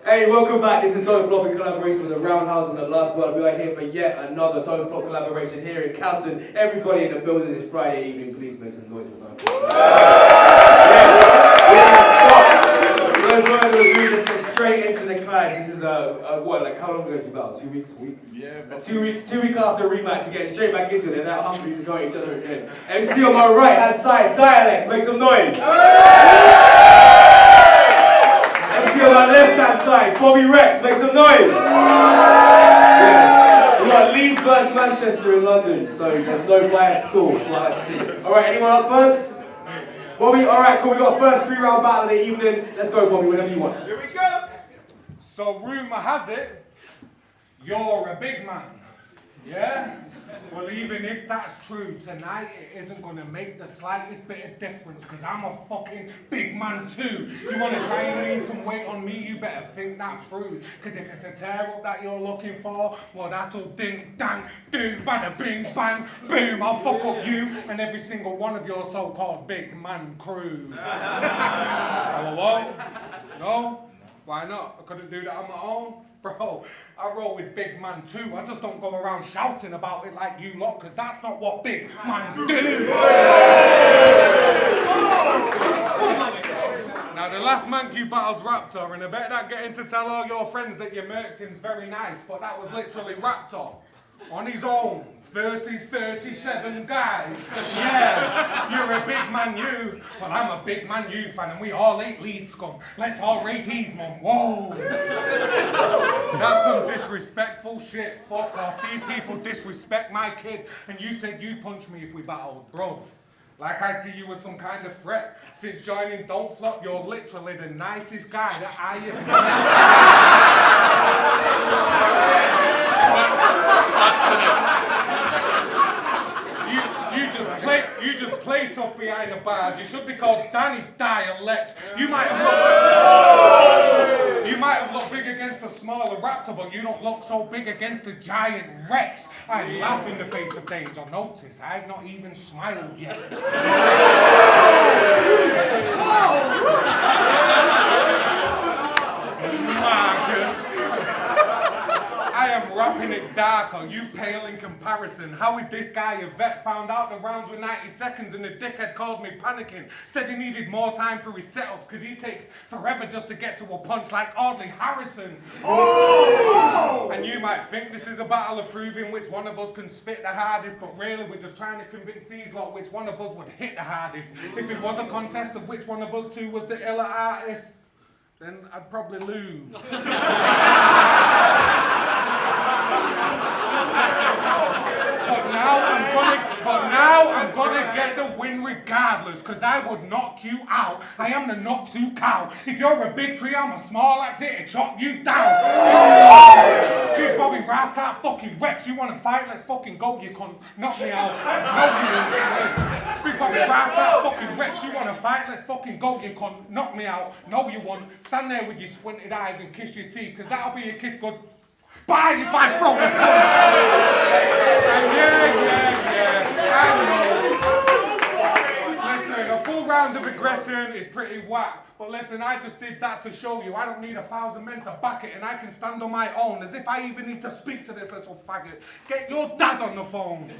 Hey, welcome back. This is Don't Flop in collaboration with the Roundhouse and the Last Word. We are here for yet another Don't Flop collaboration here in Camden. Everybody in the building this Friday evening, please make some noise for Don't Flop. Let's get straight into the clash. This is what, like how long ago did you battle? 2 weeks? A week? Yeah. 2 weeks after rematch, we're getting straight back into it. They're now hungry to go at each other again. MC on my right hand side, Dialect, make some noise. MC on my left hand side, Bobby Rex, make some noise. Yes. We got Leeds versus Manchester in London, so there's no bias at all. That's what I like to see. Alright, anyone up first? Bobby, alright, cool. We got a first 3-round battle of the evening. Let's go, Bobby, whenever you want. Here we go. So rumour has it, you're a big man. Yeah? Well, even if that's true, tonight it isn't going to make the slightest bit of difference because I'm a fucking big man too. You want to try and lean some weight on me, you better think that through. Because if it's a tear-up that you're looking for, well, that'll ding, dang, do, bada, bing, bang, boom. I'll fuck up you and every single one of your so-called big man crew. Hello? No? Why not? I couldn't do that on my own. Bro, I roll with big man too. I just don't go around shouting about it like you lot, because that's not what big man do. Now, the last month you battled Raptor, and I bet that getting to tell all your friends that you murked him's very nice, but that was literally Raptor. On his own, versus 37 guys. Yeah, you're a big man you. Well, I'm a big man you fan, and we all eat lead scum. Let's all rape his mum. Whoa. That's some disrespectful shit. Fuck off. These people disrespect my kid, and you said you'd punch me if we battled, bro. Like I see you as some kind of threat. Since joining Don't Flop, you're literally the nicest guy that I You just play tough behind the bars. You should be called Danny Dialect. You might have looked big against a smaller Raptor, but you don't look so big against the giant Rex. I laugh in the face of danger. Notice, I've not even smiled yet. Marcus. I am rapping it darker, you pale in comparison. How is this guy a vet? Found out the rounds were 90 seconds and the dickhead called me panicking. Said he needed more time for his setups because he takes forever just to get to a punch like Audley Harrison. Oh! And you might think this is a battle of proving which one of us can spit the hardest, but really we're just trying to convince these lot which one of us would hit the hardest. If it was a contest of which one of us two was the iller artist, then I'd probably lose. But now I'm gonna get the win regardless, because I would knock you out. I am the knock-to cow. If you're a big tree, I'm a small axe here to chop you down. Big Bobby Rouse, that fucking Rex. You wanna fight? Let's fucking go, you cunt. Knock me out. No, you won't. Big Bobby Rouse, that fucking Rex. You wanna fight? Let's fucking go, you cunt. Knock me out. No, you won't. Stand there with your squinted eyes and kiss your teeth, because that'll be a kiss good. Bye if I throw a gun. Yeah, I know. Listen, a full round of aggression is pretty whack. But listen, I just did that to show you. I don't need 1,000 men to back it, and I can stand on my own, as if I even need to speak to this little faggot. Get your dad on the phone.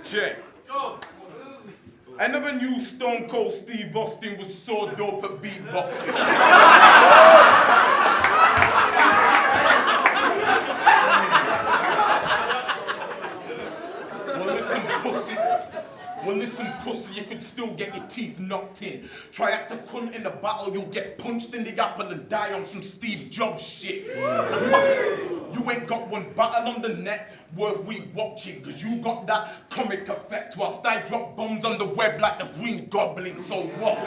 Check. I never knew Stone Cold Steve Austin was so dope at beatboxing. Well, listen, pussy, you could still get your teeth knocked in. Try act a cunt in the battle, you'll get punched in the apple and die on some Steve Jobs shit. You ain't got one battle on the net worth we watching, cause you got that comic effect whilst I drop bombs on the web like the Green Goblin, so what?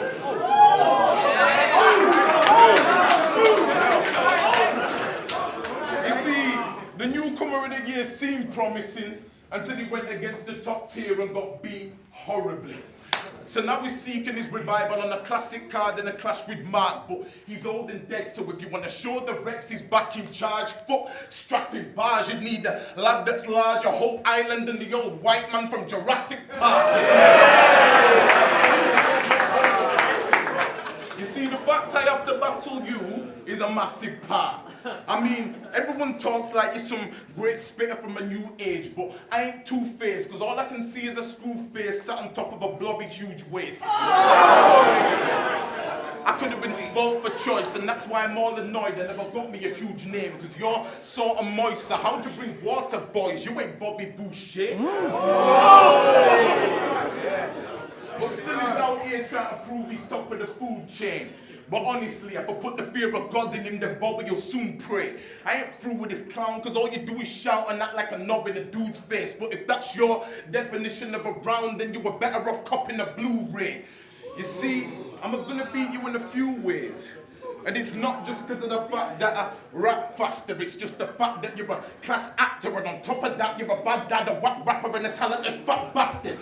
You see, the newcomer of the year seemed promising until he went against the top tier and got beat horribly. So now we're seeking his revival on a classic card in a clash with Mark, but he's old and dead, so if you want to show the Rex he's back in charge, foot strapping bars, you'd need a lad that's large, a whole island and the old white man from Jurassic Park. You see, the fact I have to battle you is a massive part. I mean, everyone talks like you're some great spitter from a new age, but I ain't two-faced, because all I can see is a screw face sat on top of a blobby huge waist. I could have been spoiled for choice, and that's why I'm all annoyed they never got me a huge name, because you're sort of moist, so how'd you bring water, boys? You ain't Bobby Boucher. But still he's out here trying to prove he's top of the food chain. But honestly, if I put the fear of God in him, then Bobby, you'll soon pray. I ain't through with this clown, cause all you do is shout and act like a knob in a dude's face. But if that's your definition of a round, then you were better off copping a Blu-ray. You see, I'm gonna beat you in a few ways. And it's not just because of the fact that I rap faster, it's just the fact that you're a class actor, and on top of that, you're a bad dad, a whack rapper, and a talentless fat bastard.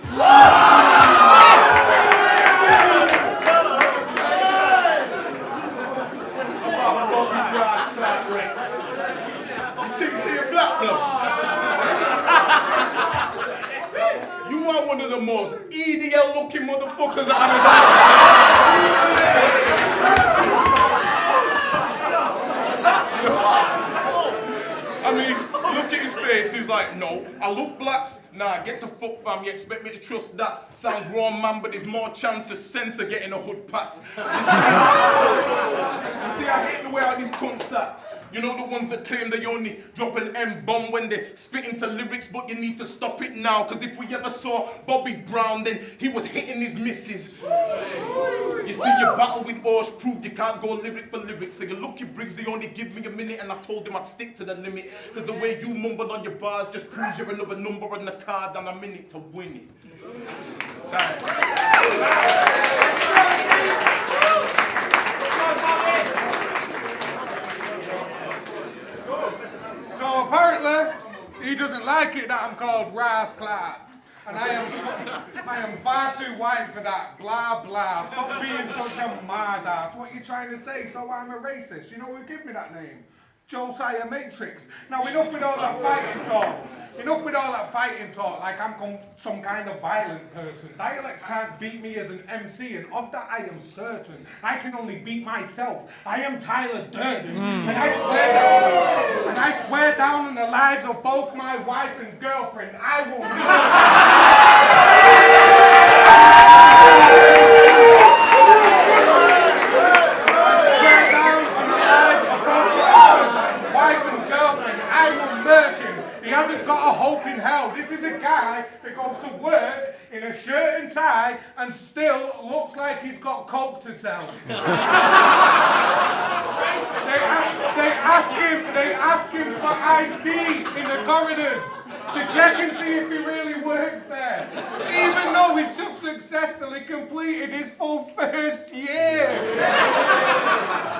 You think see a black blood? You are one of the most EDL looking motherfuckers that I've ever. I mean, look at his face, he's like, no, I love blacks, nah, get to fuck fam, you expect me to trust that? Sounds wrong man, but there's more chance of sense of getting a hood pass. You see, I hate the way how these cunts act. You know the ones that claim they only drop an M-bomb when they spit into lyrics, but you need to stop it now, because if we ever saw Bobby Brown, then he was hitting his misses. You see, your battle with Orsh proved you can't go lyric for lyric, so you're lucky Briggs, he only give me a minute, and I told him I'd stick to the limit, because the way you mumbled on your bars just proves you're another number on the card and a minute to win it. Time. So apparently, he doesn't like it that I'm called Rasclad. And I am far too white for that. Blah, blah. Stop being such a mad ass. What are you trying to say? So I'm a racist. You know who gave me that name? Josiah Matrix. Now enough with all that fighting talk. Enough with all that fighting talk like I'm some kind of violent person. Dialect can't beat me as an MC, and of that I am certain. I can only beat myself. I am Tyler Durden, and I swear down on the lives of both my wife and girlfriend, I will He hasn't got a hope in hell. This is a guy that goes to work in a shirt and tie and still looks like he's got coke to sell. They ask him for ID in the corridors to check and see if he really works there, even though he's just successfully completed his full first year.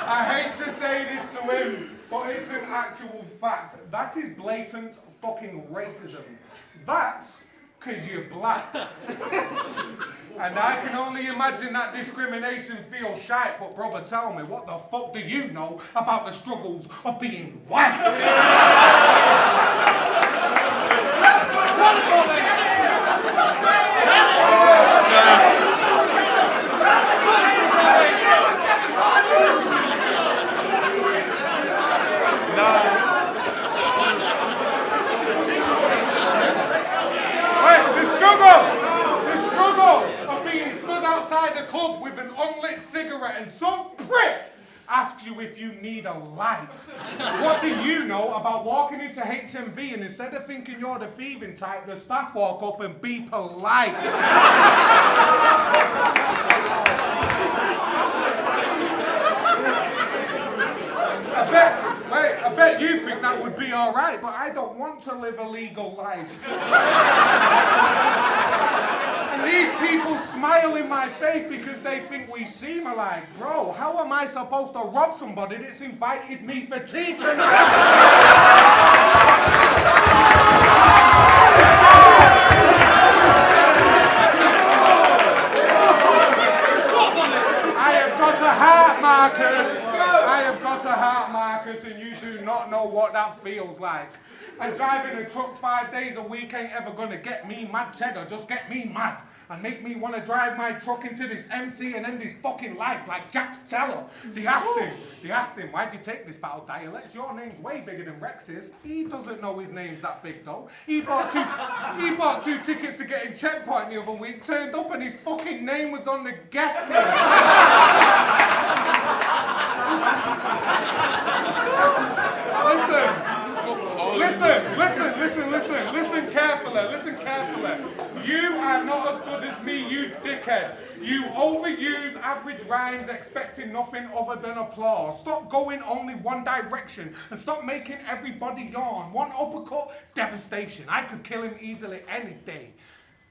I hate to say this to him, but it's an actual fact. That is blatant fucking racism. That's because you're black. And I can only imagine that discrimination feels shite, but brother, tell me, what the fuck do you know about the struggles of being white? Tell it, Bobby! The struggle of being stood outside the club with an unlit cigarette and some prick asks you if you need a light. What do you know about walking into HMV and instead of thinking you're the thieving type, the staff walk up and be polite? I bet you think that would be all right, but I don't want to live a legal life. And these people smile in my face because they think we seem alike. Bro, how am I supposed to rob somebody that's invited me for tea tonight? like. And driving a truck 5 days a week ain't ever gonna get me mad cheddar, just get me mad. And make me wanna drive my truck into this MC and end his fucking life like Jack Teller. They asked him, why'd you take this battle, Dialect? Your name's way bigger than Rex's. He doesn't know his name's that big though. He bought two tickets to get in Checkpoint the other week, turned up and his fucking name was on the guest list. Listen carefully. You are not as good as me, you dickhead. You overuse average rhymes expecting nothing other than applause. Stop going only one direction and stop making everybody yawn. One uppercut, devastation. I could kill him easily any day.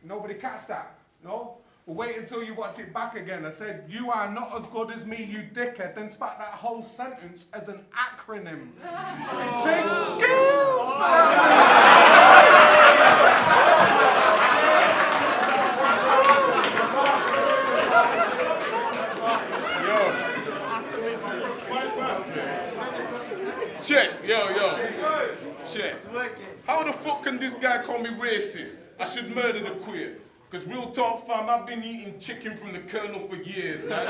Nobody catch that? No? Well, wait until you watch it back again. I said, you are not as good as me, you dickhead. Then spat that whole sentence as an acronym. It takes skills, Check. How the fuck can this guy call me racist? I should murder the queer. Because real talk, fam, I've been eating chicken from the Colonel for years, man.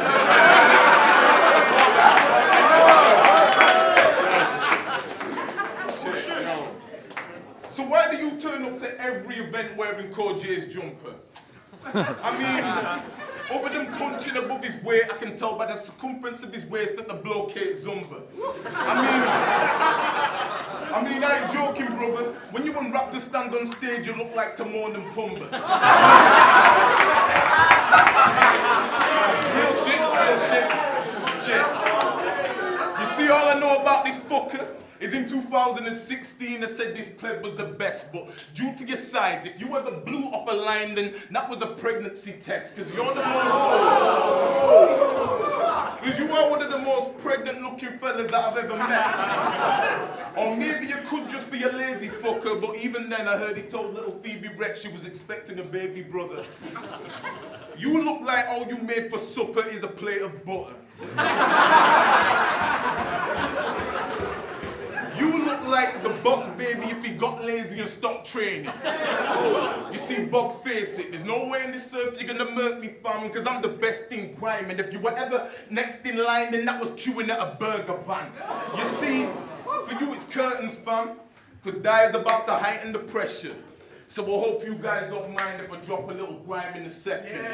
So why do you turn up to every event wearing J's jumper? I mean, other than punching above his weight, I can tell by the circumference of his waist that the bloke hates Zumba. I mean, I ain't joking, brother. When you unwrap the stand on stage, you look like Timon and Pumbaa. Real shit. You see, all I know about this fucker is in 2016 I said this pleb was the best, but due to your size, if you ever blew up a line, then that was a pregnancy test, because you're the most... Because you are one of the most pregnant looking fellas that I've ever met. Or maybe you could just be a lazy fucker, but even then I heard he told little Phoebe Rex she was expecting a baby brother. You look like all you made for supper is a plate of butter. You look like the boss baby if he got lazy and stopped training. You see, Bob, face it. There's no way in this earth you're gonna murk me, fam, because I'm the best in grime. And if you were ever next in line, then that was queuing at a burger van. You see, for you it's curtains, fam, because Dia's about to heighten the pressure. So I hope you guys don't mind if I drop a little grime in a second.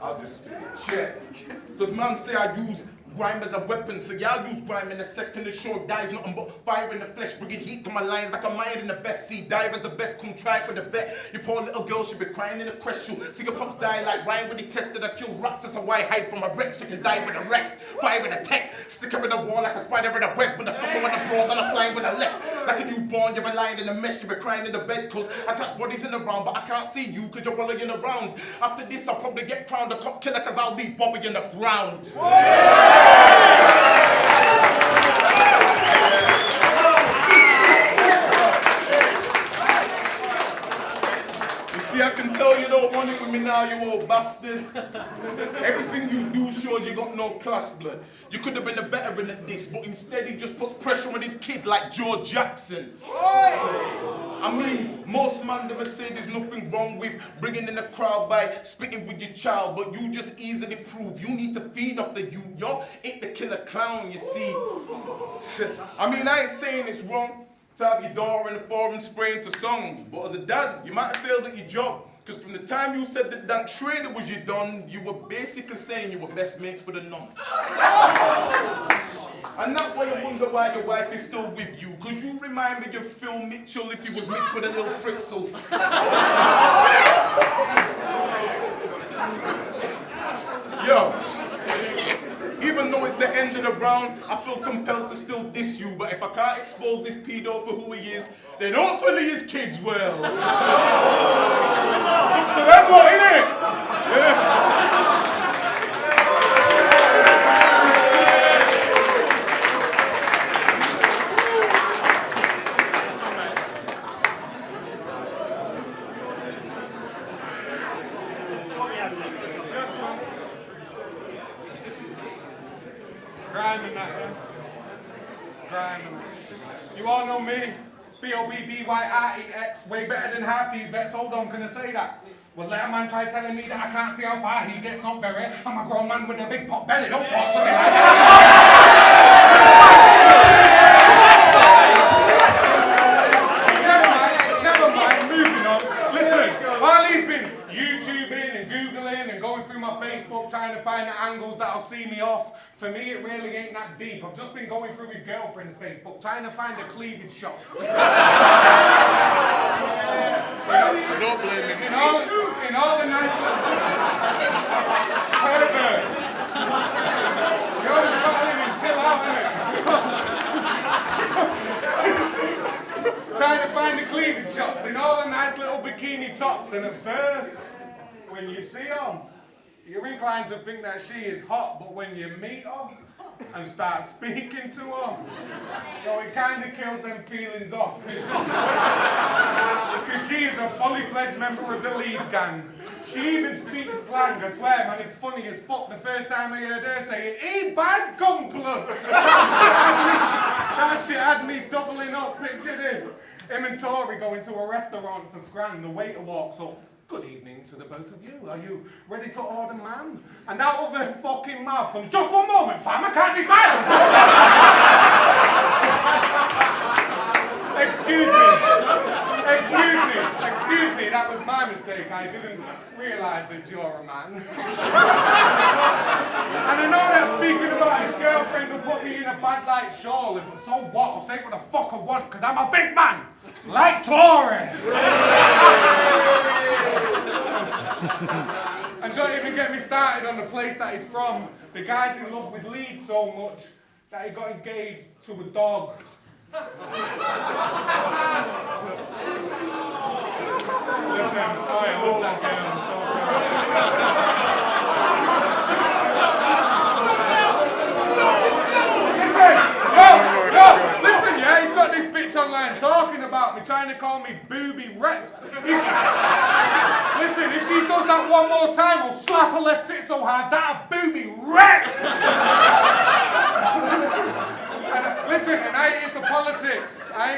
I'll just check. Because man say I use grime as a weapon, so y'all use grime in a second to show Dies nothing but fire in the flesh, bringing heat to my lines like a mind in the best. See, Diver's the best, come try it with a vet. Your poor little girl should be crying in a crash shoe. See your pops die like Ryan when he tested a kill raptors, so why hide from a wreck? She can die with a rest, fire with a tech, stick her in the wall like a spider in a web, with a fucker with a brawl and a flying with a left. Like a newborn, you're lying in a mesh, you be crying in the bed, cause I catch bodies in the round, but I can't see you cause you're rolling around. After this, I'll probably get crowned a cop killer cause I'll leave Bobby in the ground. You see, I can tell you don't want it with me now, you old bastard. Everything you do shows you got no class, blood. You could have been a veteran at this, but instead he just puts pressure on his kid like Joe Jackson. I mean, most man them would say there's nothing wrong with bringing in the crowd by spitting with your child, but you just easily prove you need to feed off the youth. You're the killer clown, you see. I mean, I ain't saying it's wrong to have your daughter in the forum spraying to songs, but as a dad, you might have failed at your job. Because from the time you said that that trader was your don, you were basically saying you were best mates with a nonce. And that's why you wonder why your wife is still with you. Because you remind me of Phil Mitchell if he was mixed with a little Fritzl. Yo, even though it's the end of the round, I feel compelled to still diss you. But if I can't expose this pedo for who he is, then hopefully his kids will. It's up to them, what, innit? Yeah. You all know me. BOBBYREX, way better than half these vets. Hold on, can I say that? Well, let a man try telling me that I can't see how far he gets, not very. I'm a grown man with a big pot belly, don't talk to me like that. Never mind, moving on. Listen, while he's been YouTubing and Googling and going through my Facebook trying to find the angles that'll see me off, for me it really ain't that deep. I've just been going through his girlfriend's Facebook trying to find the cleavage shots. Don't blame me. In all the nice little pervert. You're battling and chill out, innit? Trying to find the cleavage shots in all the nice little bikini tops, and at first, when you see them, you're inclined to think that she is hot, but when you meet her and start speaking to her, it kind of kills them feelings off. Because she is a fully fledged member of the Leeds gang. She even speaks slang, I swear, man, it's funny as fuck. The first time I heard her saying, "Hey, bad gum blood." That shit had me doubling up. Picture this. Him and Tori go into a restaurant for Scran. The waiter walks up. "Good evening to the both of you. Are you ready to order, ma'am?" And out of her fucking mouth comes, "Just one moment, fam, I can't decide." Excuse me, that was my mistake. I didn't realise that you're a man. And I know that speaking about his girlfriend will put me in a bad light, surely, but so what? I'll say what the fuck I want, because I'm a big man, like Tory. And don't even get me started on the place that he's from. The guy's in love with Leeds so much that he got engaged to a dog. Listen, I love that girl, I'm so sorry. Listen, yeah, he's got this bitch online talking about me, trying to call me Booby Rex. Listen, if she does that one more time, I'll slap her left tit so hard that Booby Rex! Listen, and I ain't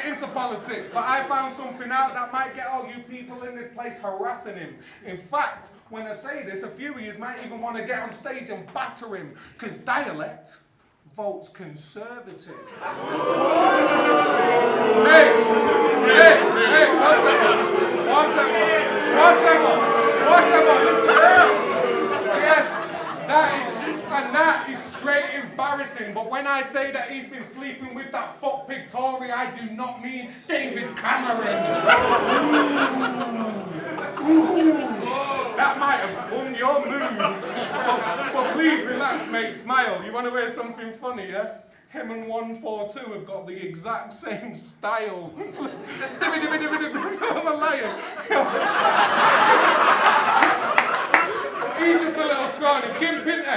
into politics, but I found something out that might get all you people in this place harassing him. In fact, when I say this, a few of you might even want to get on stage and batter him, because DIALECT votes Conservative. Hey, whatever, listen here. Yes, that is straight embarrassing, but when I say that he's been sleeping with that fuck pig Tory, I do not mean David Cameron. That might have swung your mood. But please relax, mate, smile. You want to hear something funny, yeah? Him and 142 have got the exact same style. I'm a liar. He's just a little scrawny gimp, isn't he?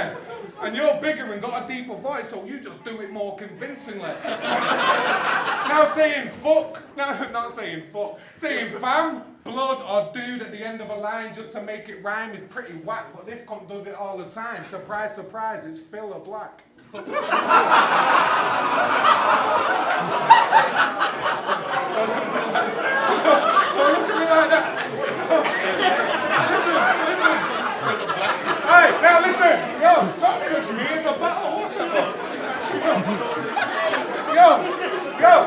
And you're bigger and got a deeper voice, so you just do it more convincingly. Now saying fuck, no, not saying fuck, saying fam, blood or dude at the end of a line just to make it rhyme is pretty whack, but this cunt does it all the time. Surprise, surprise, it's Filler Black. Don't look at me like that. Listen. Hey, now listen. Yo, don't judge me. It's a battle.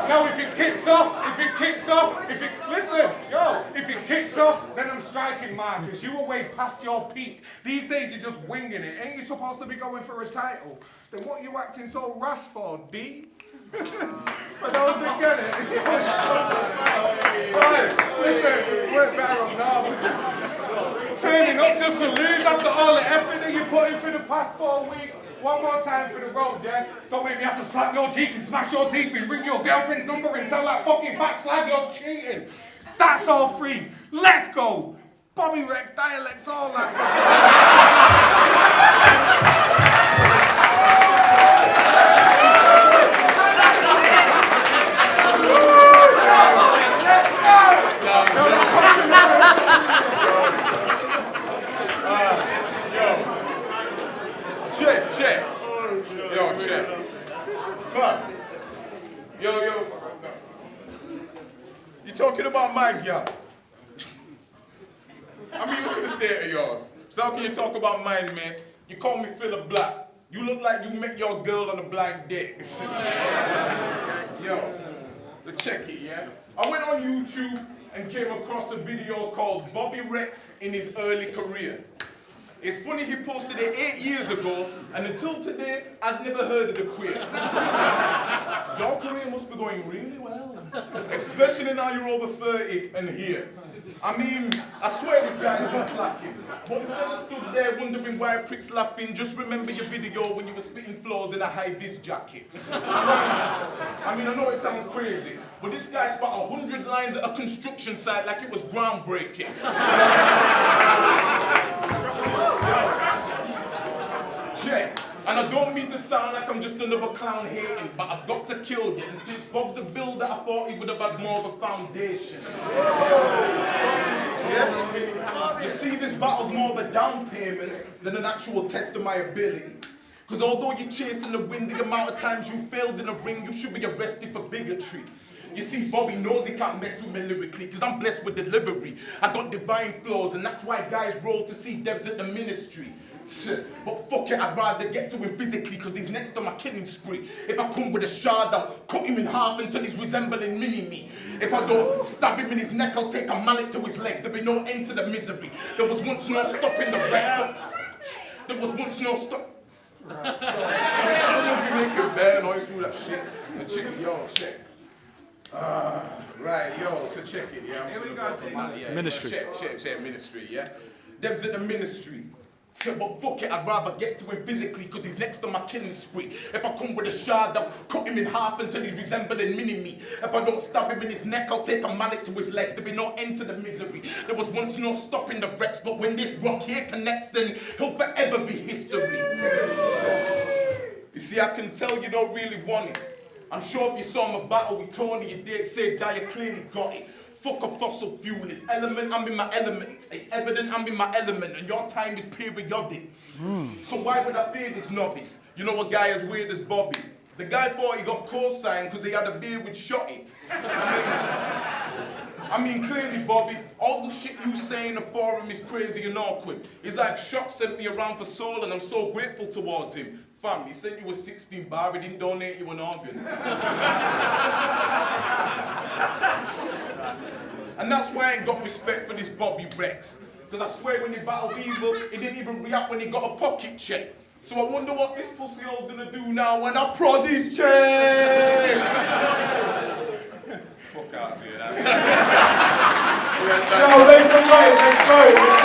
Now if it kicks off, if it kicks off, then I'm striking Marcus. You were way past your peak. These days you're just winging it. Ain't you supposed to be going for a title? Then what are you acting so rash for, D? For those that get it. Right, listen, we're better up now. Turning up just to lose after all the effort that you put in for the past 4 weeks. One more time for the road, yeah? Don't make me have to slap your cheek and smash your teeth and ring your girlfriend's number and tell that fucking fat slag you're cheating. That's all free. Let's go. Bobby Rex, DIALECT, all that. Check. Yo, check. Fuck. Yo, talking about my girl. I mean, look at the state of yours. So how can you talk about mine, man? You call me Philip Black. You look like you met your girl on a blind date. Yo, check it, yeah? I went on YouTube and came across a video called Bobby Rex in his early career. It's funny he posted it 8 years ago, and until today, I'd never heard of the queer. Your career must be going really well, especially now you're over 30 and here. I mean, I swear this guy's been slacking. But instead of stood there wondering why pricks laughing, just remember your video when you were spitting floors in a high-vis jacket. I mean, I know it sounds crazy, but this guy spat 100 lines at a construction site like it was groundbreaking. Check. And I don't mean to sound like I'm just another clown hating, but I've got to kill you. And since Bob's a builder, I thought he would have had more of a foundation. Yeah? You see, this battle's more of a down payment than an actual test of my ability. Because although you're chasing the wind, the amount of times you failed in a ring, you should be arrested for bigotry. You see, Bobby knows he can't mess with me lyrically, because I'm blessed with delivery. I got divine flows, and that's why guys roll to see devs at the ministry. But fuck it, I'd rather get to him physically, because he's next on my killing spree. If I come with a shard, I'll cut him in half until he's resembling mini-me. If I don't stab him in his neck, I'll take a mallet to his legs. There'll be no end to the misery. There was once no stopping the Rex, but there was once no stop. Someone's been making bare noise through that shit. And check it, yo, check. Right, yo, so check it, yeah. Ministry. Check, ministry, yeah. Deb's at the ministry. So, but fuck it, I'd rather get to him physically, because he's next on my killing spree. If I come with a shard, I'll cut him in half until he's resembling mini-me. If I don't stab him in his neck, I'll take a mallet to his legs. There'll be no end to the misery. There was once no stopping the Rex, but when this rock here connects, then he'll forever be history. You see, I can tell you don't really want it. I'm sure if you saw my battle with Tony, you did say that you clearly got it. Fuck a fossil fuel, it's element, I'm in my element. It's evident I'm in my element, and your time is periodic. So why would I fear this novice? You know a guy as weird as Bobby? The guy thought he got co-signed because he had a beer with Shotty. I mean, clearly, Bobby, all the shit you say in the forum is crazy and awkward. It's like Shot sent me around for soul, and I'm so grateful towards him. Fam, he sent you a 16 bar, he didn't donate you an organ. And that's why I ain't got respect for this Bobby Rex. Because I swear when he battled Evil, he didn't even react when he got a pocket check. So I wonder what this pussy hole's gonna do now when I prod his chest. Fuck out, dude. Yo, make some noise, let's go.